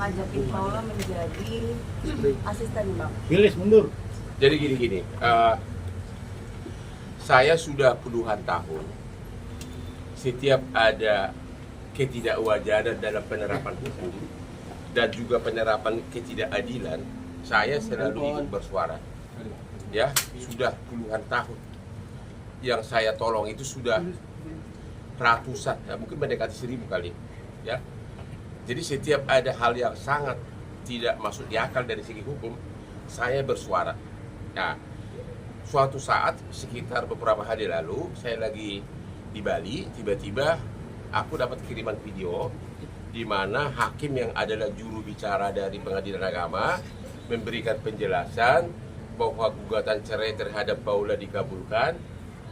Ngajakin Paula menjadi asisten Bang. Bilis mundur. Jadi gini, saya sudah puluhan tahun setiap ada ketidakwajaran dalam penerapan hukum dan juga penerapan ketidakadilan, saya selalu ikut bersuara. Ya, sudah puluhan tahun. Yang saya tolong itu sudah ratusan, ya, mungkin mendekati 1000 kali. Ya. Jadi setiap ada hal yang sangat tidak masuk di akal dari segi hukum, saya bersuara. Nah, suatu saat sekitar beberapa hari lalu, saya lagi di Bali, tiba-tiba aku dapat kiriman video di mana hakim yang adalah juru bicara dari Pengadilan Agama memberikan penjelasan bahwa gugatan cerai terhadap Paula dikabulkan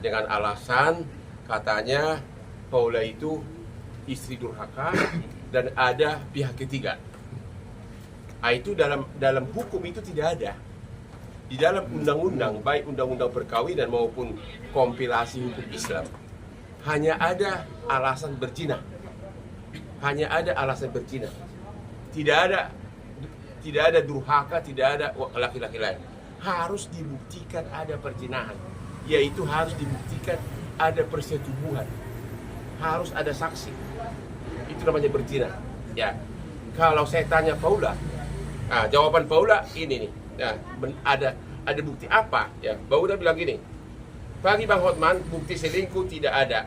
dengan alasan katanya Paula itu istri durhaka dan ada pihak ketiga. Nah, itu dalam hukum itu tidak ada. Di dalam undang-undang, baik undang-undang perkawinan maupun kompilasi hukum Islam, hanya ada alasan berzina. Hanya ada alasan berzina. Tidak ada durhaka, tidak ada laki-laki lain. Harus dibuktikan ada perzinahan, yaitu harus dibuktikan ada persetubuhan. Harus ada saksi. Itu namanya berzina. Ya. Kalau saya tanya Paula, nah, jawaban Paula ini nih. Ya, ada bukti apa? Ya, Paula bilang gini. Bagi Bang Hotman, bukti selingkuh tidak ada.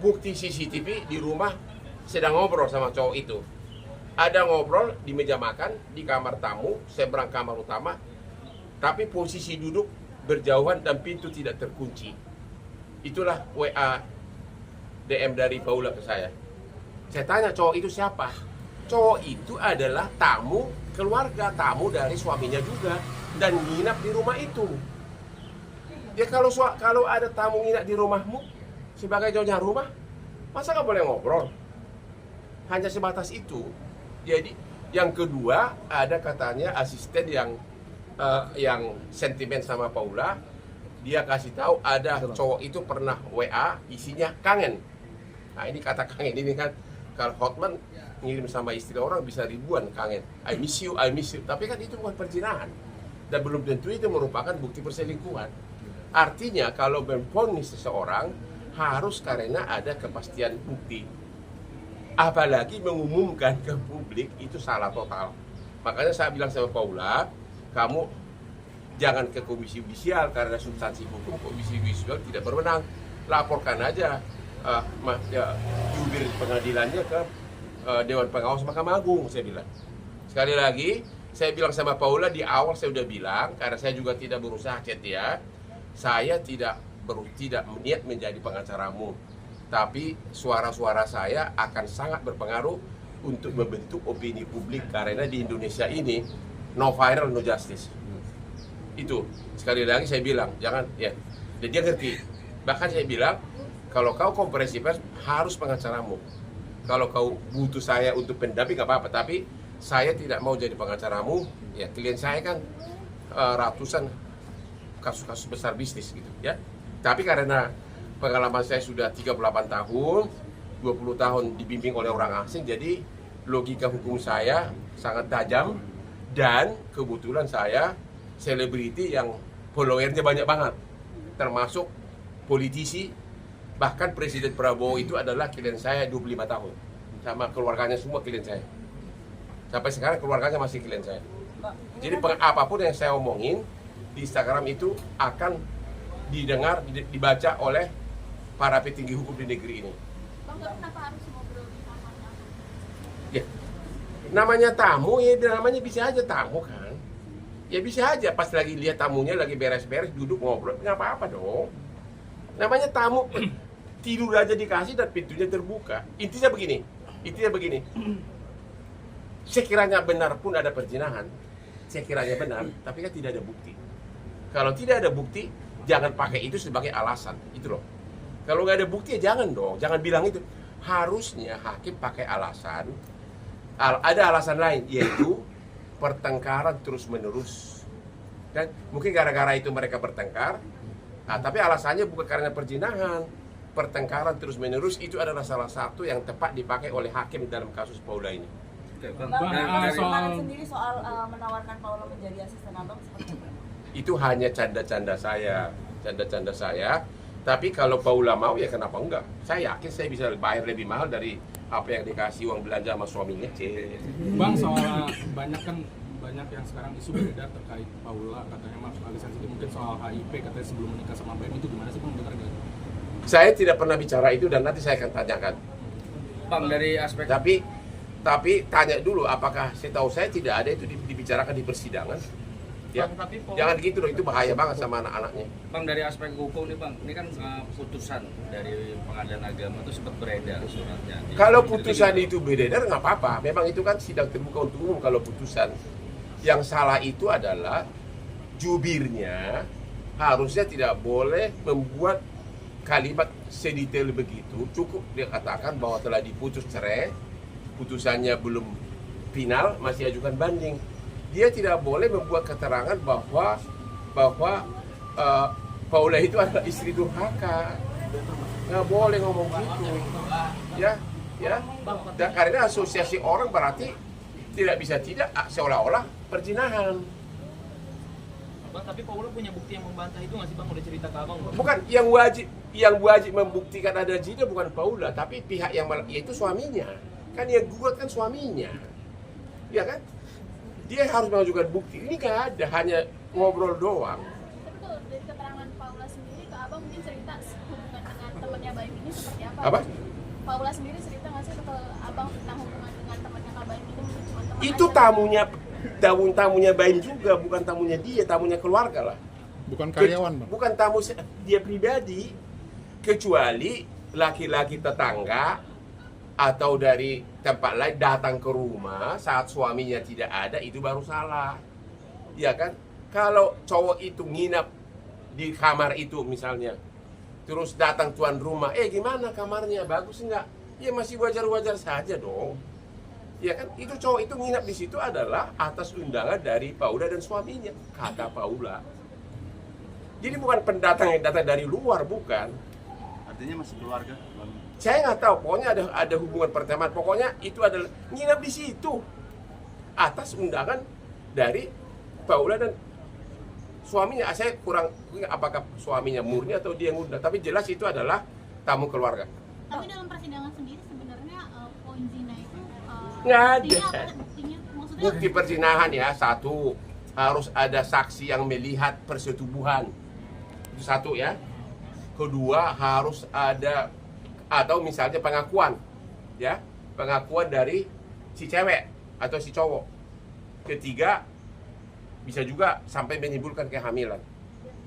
Bukti CCTV di rumah sedang ngobrol sama cowok itu. Ada ngobrol di meja makan, di kamar tamu, seberang kamar utama. Tapi posisi duduk berjauhan dan pintu tidak terkunci. Itulah WA DM dari Paula ke saya. Saya tanya cowok itu siapa? Cowok itu adalah tamu keluarga, tamu dari suaminya juga, dan nginap di rumah itu. Ya kalau ada tamu nginap di rumahmu sebagai nyonya rumah, masa nggak boleh ngobrol? Hanya sebatas itu. Jadi yang kedua, ada katanya asisten yang sentimen sama Paula. Dia kasih tahu ada cowok itu pernah WA isinya kangen. Nah, ini kata kangen ini kan, kalau Hotman ngirim sama istri orang bisa ribuan kangen. I miss you, I miss you. Tapi kan itu bukan perzinahan. Dan belum tentu itu merupakan bukti perselingkuhan. Artinya kalau memvonis seseorang harus karena ada kepastian bukti. Apalagi mengumumkan ke publik itu salah total. Makanya saya bilang sama Paula, kamu jangan ke komisi yudisial karena substansi hukum komisi yudisial tidak berwenang. Laporkan aja jubir pengadilannya ke Dewan Pengawas Mahkamah Agung, saya bilang. Sekali lagi, saya bilang sama Paula di awal saya udah bilang, karena saya juga tidak berusaha chat dia, saya tidak niat menjadi pengacaramu, tapi suara-suara saya akan sangat berpengaruh untuk membentuk opini publik, karena di Indonesia ini no viral no justice. Itu sekali lagi saya bilang, jangan ya. Dan dia ngerti. Bahkan saya bilang, kalau kau konferensi pers harus pengacaramu. Kalau kau butuh saya untuk pendamping nggak apa-apa, tapi saya tidak mau jadi pengacaramu. Ya, klien saya kan ratusan kasus-kasus besar bisnis gitu ya. Tapi karena pengalaman saya sudah 38 tahun, 20 tahun dibimbing oleh orang asing, jadi logika hukum saya sangat tajam, dan kebetulan saya selebriti yang followernya banyak banget, termasuk politisi. Bahkan Presiden Prabowo itu adalah klien saya 25 tahun. Sama keluarganya semua klien saya. Sampai sekarang keluarganya masih klien saya. Jadi apapun yang saya omongin di Instagram itu akan didengar, dibaca oleh para petinggi hukum di negeri ini. Bang, kenapa harus ngobrol di kamarnya? Ya, namanya tamu ya, namanya bisa aja tamu kan. Ya bisa aja pas lagi lihat tamunya lagi beres-beres duduk ngobrol, nggak apa-apa dong. Namanya tamu, tidur aja dikasih dan pintunya terbuka. Intinya begini, sekiranya benar pun ada perzinahan, sekiranya benar, tapi kan tidak ada bukti. Kalau tidak ada bukti, jangan pakai itu sebagai alasan, itu loh. Kalau nggak ada bukti ya jangan dong, jangan bilang itu. Harusnya hakim pakai alasan, ada alasan lain, yaitu pertengkaran terus-menerus. Dan mungkin gara-gara itu mereka bertengkar, Nah, tapi alasannya bukan karena perzinahan. Pertengkaran terus-menerus itu adalah salah satu yang tepat dipakai oleh hakim dalam kasus Paula ini. Oke, Bang, Bang. pertimbangan sendiri soal menawarkan Paula menjadi asisten abang seperti apa? Itu hanya canda-canda saya. Tapi kalau Paula mau ya kenapa enggak? Saya yakin saya bisa bayar lebih mahal dari apa yang dikasih uang belanja sama suaminya. Bang, soal banyak yang sekarang isu beredar terkait Paula, katanya Mas Ali sensitif mungkin soal HIV, katanya sebelum menikah sama BM itu gimana sih Bang, benar nggak? Saya tidak pernah bicara itu dan nanti saya akan tanyakan. Bang, dari aspek Tapi tanya dulu apakah setahu saya tidak ada itu dibicarakan di persidangan. Ya, Bang, tapi jangan gitu dong, itu bahaya banget sama anak-anaknya. Bang, dari aspek hukum nih Bang, ini kan putusan dari Pengadilan Agama itu sempat beredar suratnya. Kalau putusan itu beredar nggak apa-apa, memang itu kan sidang terbuka untuk umum kalau putusan. Yang salah itu adalah jubirnya harusnya tidak boleh membuat kalimat sedetail begitu. Cukup dia katakan bahwa telah diputus cerai, putusannya belum final, masih ajukan banding. Dia tidak boleh membuat keterangan bahwa Paula itu adalah istri durhaka. Nggak boleh ngomong gitu. Ya. Dan karena asosiasi orang berarti tidak bisa seolah-olah perzinahan. Bang, tapi Paula punya bukti yang membantah itu nggak sih Bang? Udah cerita ke abang Bang? Bukan yang wajib membuktikan ada zina bukan Paula, tapi pihak yang yaitu suaminya. Kan yang gugat kan suaminya. Ya kan? Dia harus mengajukan bukti. Ini nggak ada, hanya ngobrol doang. Tapi kalau dari keterangan Paula sendiri ke abang mungkin cerita hubungan dengan temannya Baim ini seperti apa? Apa? Paula sendiri cerita nggak sih ke abang tentang hubungan dengan temannya Kak Baim itu mungkin cuma teman Itu aja? tamunya Baim juga, bukan tamunya dia, tamunya keluarga lah. Bukan karyawan Bang? Bukan tamu dia pribadi, kecuali laki-laki tetangga atau dari tempat lain datang ke rumah saat suaminya tidak ada, itu baru salah. Ya kan? Kalau cowok itu nginap di kamar itu misalnya, terus datang tuan rumah, gimana kamarnya, bagus enggak? Ya masih wajar-wajar saja dong. Ya kan? Itu cowok itu nginap di situ adalah atas undangan dari Paula dan suaminya, kata Paula. Jadi bukan pendatang yang datang dari luar, bukan. Artinya masih keluarga? Saya nggak tahu, pokoknya ada hubungan pertemanan. Pokoknya itu adalah nginap di situ atas undangan dari Paula dan suaminya. Saya kurang apakah suaminya murni atau dia yang ngundang, tapi jelas itu adalah tamu keluarga. Tapi dalam persidangan sendiri sebenarnya poin zina itu Nggak ada. buktinya apa? Buktinya maksudnya Bukti perzinahan ya, satu, harus ada saksi yang melihat persetubuhan. Itu satu ya. Kedua, harus ada atau misalnya pengakuan ya, pengakuan dari si cewek atau si cowok. Ketiga, bisa juga sampai menimbulkan kehamilan.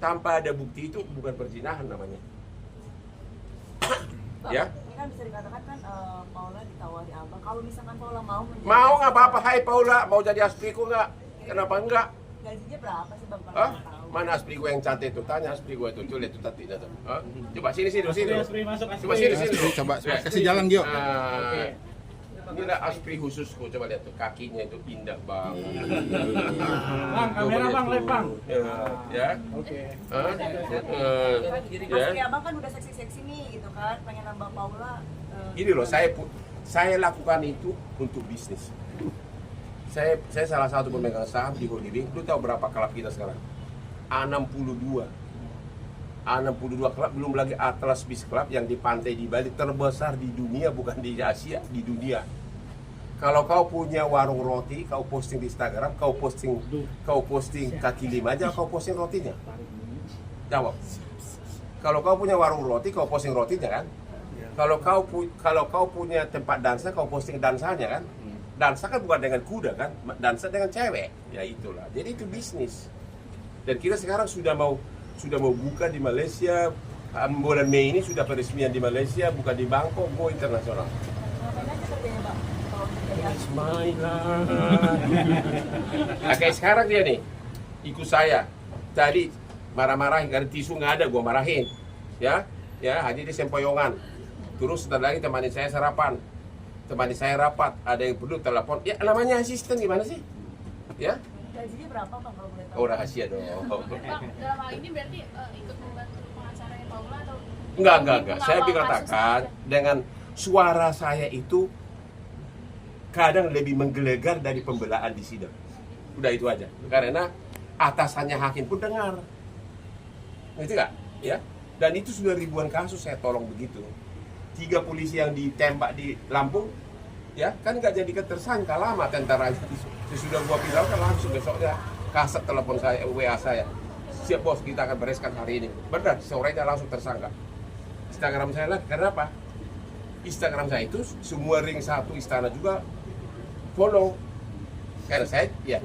Tanpa ada bukti itu bukan perzinahan namanya. Ya. Ini kan bisa dikatakan kan Paula ditawari abang. Kalau misalkan Paula mau menjadi Mau nggak apa-apa, hai Paula, mau jadi aspriku nggak? Kenapa enggak? gajinya berapa sih bang kalau Hah? boleh tahu? Mana aspriku yang cantik itu? Tanya aspriku itu, tuh lihat tuh tadi datang. Hah? Coba sini. Masuk, Coba sini. Coba kasih jalan Gio. Inilah aspri khususku, coba lihat tuh kakinya itu indah banget. Bang, kamera Bang, live Bang. Ya. Oke. Hah? Pasti Ya. abang kan udah seksi-seksi nih gitu kan, pengen nambah Paula. Ini loh, saya lakukan itu untuk bisnis. Saya salah satu pemegang saham di Holding. Lu tahu berapa klub kita sekarang? 62 klub, belum lagi Atlas Beach Club yang di pantai di Bali, terbesar di dunia, bukan di Asia, di dunia. Kalau kau punya warung roti, kau posting di Instagram, kau posting kaki lima aja, kau posting rotinya. Jawab. Kalau kau punya warung roti, kau posting rotinya kan? Kalau kau punya tempat dansa, kau posting dansanya kan? Dansa kan bukan dengan kuda kan? Dansa dengan cewek. Ya itulah. Jadi itu bisnis. Dan kita sekarang sudah mau buka di Malaysia. Bulan Mei ini sudah peresmian di Malaysia, bukan di Bangkok, go internasional. Ngapain aja kerjanya bang? Kalau menjadi It's my life. Nah, kayak sekarang dia nih, ikut saya. Tadi marah-marahin karena tisu nggak ada, gua marahin. Ya, hadir di sempoyongan. Terus setelah lagi temani saya sarapan, temani saya rapat. Ada yang perlu telepon. Ya namanya asisten gimana sih? Ya. gajinya berapa bang kalau boleh tahu? Oh rahasia dong. Bang, dalam hal ini berarti ikut membantu Enggak. Saya katakan dengan suara saya itu kadang lebih menggelegar dari pembelaan di sidang. Udah itu aja. Karena atasannya hakim pun dengar. Ngerti nggak? Ya. Dan itu sudah ribuan kasus saya tolong begitu. 3 polisi yang ditembak di Lampung, ya kan nggak jadi tersangka lama tentara itu. Sesudah gua viralkan langsung besoknya kasat telepon saya, WA saya. Siap bos, kita akan bereskan hari ini. Benar, sorenya langsung tersangka. Instagram saya lah, kenapa? Instagram saya itu semua ring 1 istana juga follow. Karena saya ya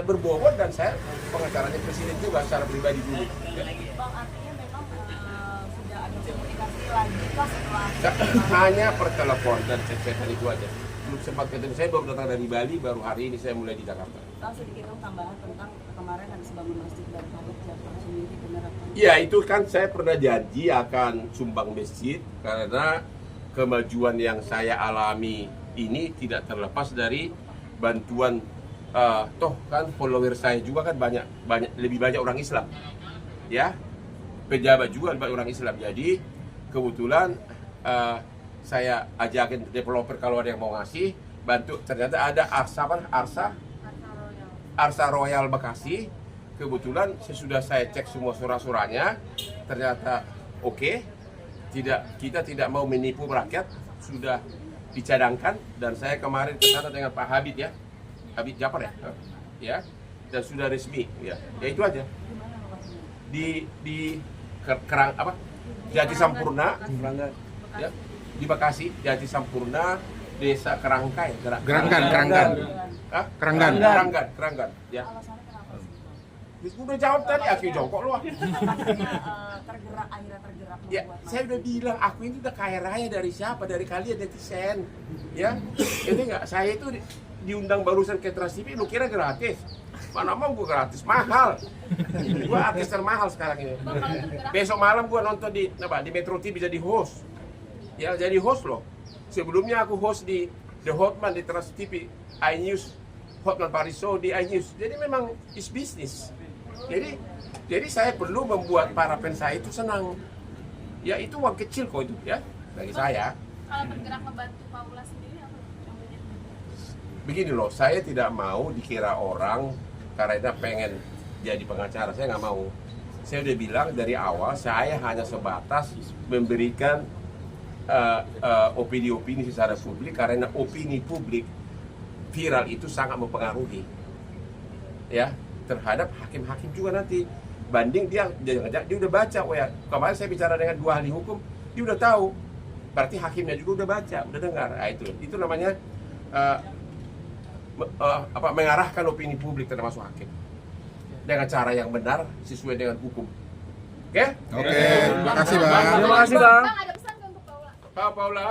berbobot dan saya pengacaranya presiden juga secara pribadi dulu. Ya. Bang, artinya memang sudah ada komunikasi lagi kah setelah Hanya per telepon dan chat-chatan itu aja. Belum sempat ketemu, saya baru datang dari Bali, baru hari ini saya mulai di Jakarta. Bang, sedikit dong tambahan tentang kemarin habis bangun masjid dari Habib Ja'far sendiri, benar apa? Ya itu kan saya pernah janji akan sumbang masjid karena kemajuan yang saya alami ini tidak terlepas dari bantuan toh kan follower saya juga kan lebih banyak orang Islam, ya pejabat juga banyak orang Islam. Jadi kebetulan saya ajakin developer kalau ada yang mau ngasih bantu. Ternyata ada Arsa Royal Bekasi. Kebetulan sesudah saya cek semua surat-suratnya, ternyata oke. Kita tidak mau menipu rakyat, sudah dicadangkan dan saya kemarin ke sana dengan Pak Habib ya. Habib Ja'far ya, dan sudah resmi ya itu aja di Jati Sampurna ya, di Bekasi, Jati Sampurna, Desa Kerangkai, Keranggan ya. Alasannya kenapa sih? Udah jawab tadi, aku jongkok lu. Akhirnya tergerak Ya, membuat saya udah bilang aku ini udah kaya raya dari siapa? Dari kalian netizen. Ya. Itu enggak, saya itu diundang barusan ke Trans TV, lu kira gratis? Mana mau gua gratis, mahal. Gua artis termahal sekarang ini. Besok malam gua nonton di Metro TV jadi host. Ya, jadi host loh. Sebelumnya aku host di The Hotman di Trans TV, iNews, Hotman Pariso di iNews. Jadi memang is business. Jadi saya perlu membuat para fans saya itu senang. Ya itu uang kecil kok itu ya bagi saya. Kalau bergerak membantu Paula sendiri apa yang banyak? Begini loh, saya tidak mau dikira orang karena pengen jadi pengacara. Saya nggak mau. Saya udah bilang dari awal saya hanya sebatas memberikan opini-opini secara publik karena opini publik viral itu sangat mempengaruhi ya terhadap hakim-hakim juga nanti. Banding dia udah baca, ya kemarin saya bicara dengan 2 ahli hukum, dia udah tahu, berarti hakimnya juga udah baca, udah dengar. Nah, itu namanya mengarahkan opini publik termasuk hakim dengan cara yang benar sesuai dengan hukum. Oke? Terima kasih Bang. Terima kasih bang. Bang, ada pesan nggak untuk Paula? Pak Paula,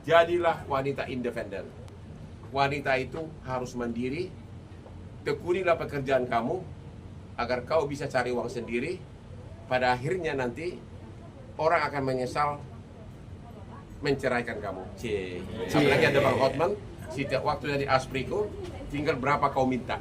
jadilah wanita independen. Wanita itu harus mandiri. Tekunilah pekerjaan kamu agar kau bisa cari uang sendiri. Pada akhirnya nanti orang akan menyesal menceraikan kamu. Apalagi ada Bang Hotman, setiap waktu dari Aspriko tinggal berapa kau minta.